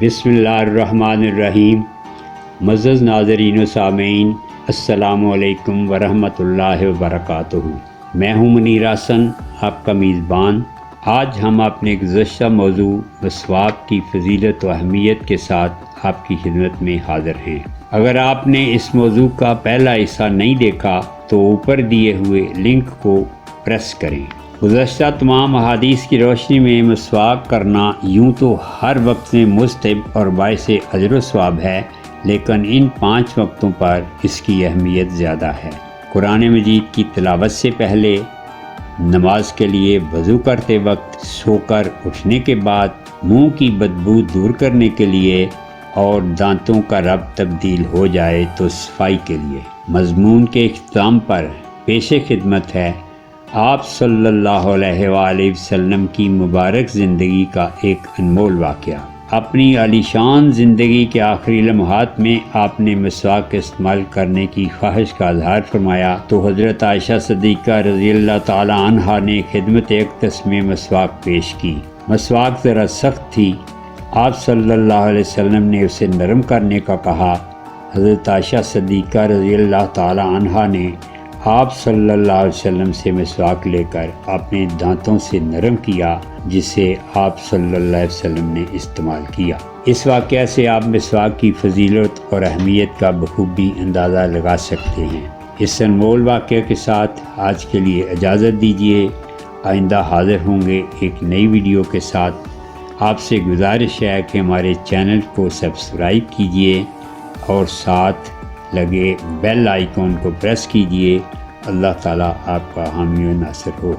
بسم اللہ الرحمن الرحیم۔ معزز ناظرین و سامعین، السلام علیکم ورحمۃ اللہ وبرکاتہ۔ میں ہوں منیر حسن، آپ کا میزبان۔ آج ہم اپنے گزشتہ موضوع مسواک کی فضیلت و اہمیت کے ساتھ آپ کی خدمت میں حاضر ہیں۔ اگر آپ نے اس موضوع کا پہلا حصہ نہیں دیکھا تو اوپر دیے ہوئے لنک کو پریس کریں۔ گزشتہ تمام احادیث کی روشنی میں مسواک کرنا یوں تو ہر وقت میں مستحب اور باعث اجر و ثواب ہے، لیکن ان 5 وقتوں پر اس کی اہمیت زیادہ ہے۔ قرآن مجید کی تلاوت سے پہلے، نماز کے لیے وضو کرتے وقت، سو کر اٹھنے کے بعد، منہ کی بدبو دور کرنے کے لیے اور دانتوں کا رب تبدیل ہو جائے تو صفائی کے لیے۔ مضمون کے اختتام پر پیش خدمت ہے آپ صلی اللہ علیہ وآلہ وسلم کی مبارک زندگی کا ایک انمول واقعہ۔ اپنی عالیشان زندگی کے آخری لمحات میں آپ نے مسواک استعمال کرنے کی خواہش کا اظہار فرمایا تو حضرت عائشہ صدیقہ رضی اللہ تعالی عنہا نے خدمت اقدس میں مسواک پیش کی۔ مسواک ذرا سخت تھی، آپ صلی اللہ علیہ وسلم نے اسے نرم کرنے کا کہا۔ حضرت عائشہ صدیقہ رضی اللہ تعالی عنہا نے آپ صلی اللہ علیہ وسلم سے مسواک لے کر اپنے دانتوں سے نرم کیا، جسے آپ صلی اللہ علیہ وسلم نے استعمال کیا۔ اس واقعہ سے آپ مسواک کی فضیلت اور اہمیت کا بخوبی اندازہ لگا سکتے ہیں۔ اس انمول واقعہ کے ساتھ آج کے لیے اجازت دیجیے، آئندہ حاضر ہوں گے ایک نئی ویڈیو کے ساتھ۔ آپ سے گزارش ہے کہ ہمارے چینل کو سبسکرائب کیجیے اور ساتھ لگے بیل آئیکن کو پریس کیجیے۔ اللہ تعالیٰ آپ کا حامی و ناصر ہو۔